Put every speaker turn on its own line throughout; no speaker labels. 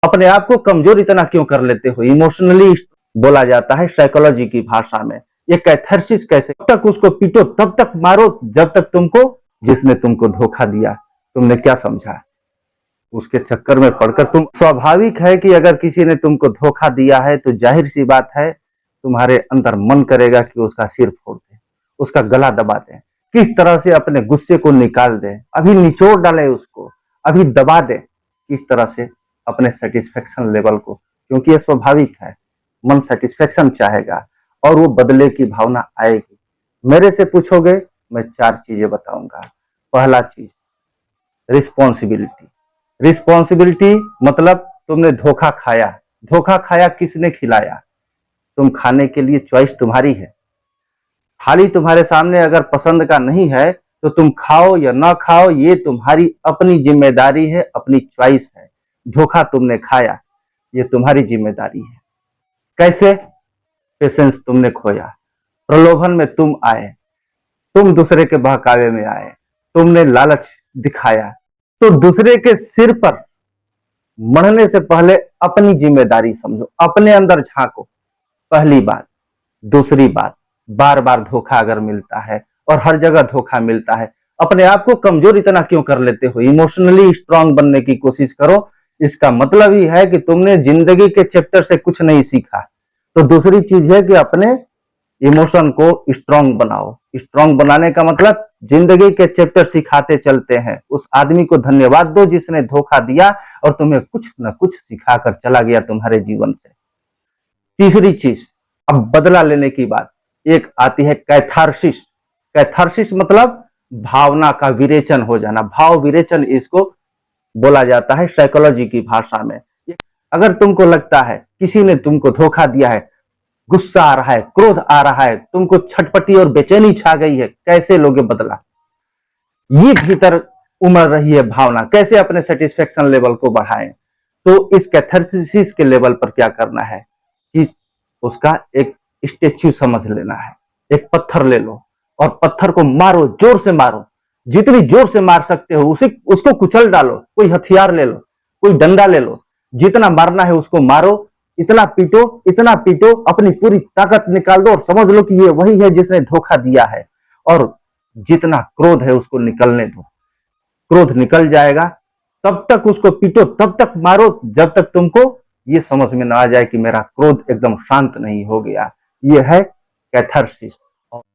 अपने आप को कमजोर इतना क्यों कर लेते हो? इमोशनली बोला जाता है साइकोलॉजी की भाषा में। ये कैथार्सिस कैसे? तब तक उसको पीटो, तब तक मारो जब तक तुमको, जिसने तुमको धोखा दिया, तुमने क्या समझा? उसके चक्कर में पड़कर तुम, स्वाभाविक है कि अगर किसी ने तुमको धोखा दिया है तो जाहिर सी बात है तुम्हारे अंदर मन करेगा कि उसका सिर फोड़ दे, उसका गला दबा दे, किस तरह से अपने गुस्से को निकाल दे, अभी निचोड़ डाले उसको, अभी दबा दे, किस तरह से अपने सेटिस्फेक्शन लेवल को, क्योंकि ये स्वाभाविक है, मन सेटिस्फेक्शन चाहेगा और वो बदले की भावना आएगी। मेरे से पूछोगे, मैं 4 चीजें बताऊंगा। पहला चीज, रिस्पॉन्सिबिलिटी। रिस्पॉन्सिबिलिटी मतलब तुमने धोखा खाया। धोखा खाया किसने खिलाया? तुम खाने के लिए, चॉइस तुम्हारी है। थाली तुम्हारे सामने अगर पसंद का नहीं है तो तुम खाओ या ना खाओ, ये तुम्हारी अपनी जिम्मेदारी है, अपनी चॉइस है। धोखा तुमने खाया, ये तुम्हारी जिम्मेदारी है। कैसे? पेशेंस तुमने खोया, प्रलोभन में तुम आए, तुम दूसरे के बहकावे में आए, तुमने लालच दिखाया। तो दूसरे के सिर पर मरने से पहले अपनी जिम्मेदारी समझो, अपने अंदर झांको, पहली बात। दूसरी बात, बार बार धोखा अगर मिलता है और हर जगह धोखा मिलता है, अपने आप को कमजोर इतना क्यों कर लेते हो? इमोशनली स्ट्रांग बनने की कोशिश करो। इसका मतलब ही है कि तुमने जिंदगी के चैप्टर से कुछ नहीं सीखा। तो दूसरी चीज है कि अपने इमोशन को स्ट्रांग बनाओ। स्ट्रांग बनाने का मतलब जिंदगी के चैप्टर सिखाते चलते हैं। उस आदमी को धन्यवाद दो जिसने धोखा दिया और तुम्हें कुछ न कुछ सिखाकर चला गया तुम्हारे जीवन से। तीसरी चीज, अब बदला लेने की बात, एक आती है कैथार्सिस। कैथार्सिस मतलब भावना का विरेचन हो जाना, भाव विरेचन इसको बोला जाता है साइकोलॉजी की भाषा में। अगर तुमको लगता है किसी ने तुमको धोखा दिया है, गुस्सा आ रहा है, क्रोध आ रहा है, तुमको छटपटी और बेचैनी छा गई है, कैसे लोगे बदला? ये भीतर उमड़ रही है भावना, कैसे अपने सेटिस्फेक्शन लेवल को बढ़ाएं? तो इस कैथार्सिस के लेवल पर क्या करना है कि उसका एक स्टेच्यू समझ लेना है। एक पत्थर ले लो और पत्थर को मारो, जोर से मारो, जितनी जोर से मार सकते हो उसे, उसको कुचल डालो। कोई हथियार ले लो, कोई डंडा ले लो, जितना मारना है उसको मारो, इतना पीटो, अपनी पूरी ताकत निकाल दो और समझ लो कि ये वही है जिसने धोखा दिया है। और जितना क्रोध है उसको निकलने दो। क्रोध निकल जाएगा, तब तक उसको पीटो, तब तक मारो जब तक तुमको ये समझ में ना आ जाए कि मेरा क्रोध एकदम शांत नहीं हो गया। ये है कैथार्सिस।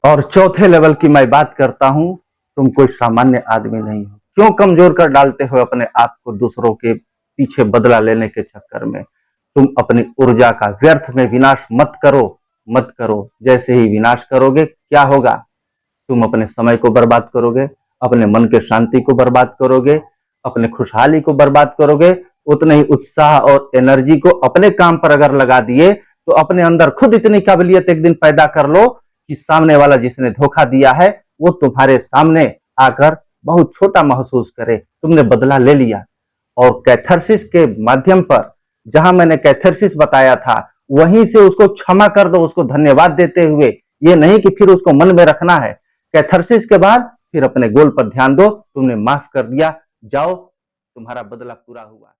और चौथे लेवल की मैं बात करता हूं, तुम कोई सामान्य आदमी नहीं हो। क्यों कमजोर कर डालते हो अपने आप को दूसरों के पीछे बदला लेने के चक्कर में? तुम अपनी ऊर्जा का व्यर्थ में विनाश मत करो, मत करो। जैसे ही विनाश करोगे क्या होगा? तुम अपने समय को बर्बाद करोगे, अपने मन के शांति को बर्बाद करोगे, अपने खुशहाली को बर्बाद करोगे। उतने ही उत्साह और एनर्जी को अपने काम पर अगर लगा दिए तो अपने अंदर खुद इतनी काबिलियत एक दिन पैदा कर लो कि सामने वाला जिसने धोखा दिया है वो तुम्हारे सामने आकर बहुत छोटा महसूस करे, तुमने बदला ले लिया। और कैथार्सिस के माध्यम पर, जहां मैंने कैथार्सिस बताया था, वहीं से उसको क्षमा कर दो, उसको धन्यवाद देते हुए। ये नहीं कि फिर उसको मन में रखना है। कैथार्सिस के बाद फिर अपने गोल पर ध्यान दो, तुमने माफ कर दिया, जाओ, तुम्हारा बदला पूरा हुआ।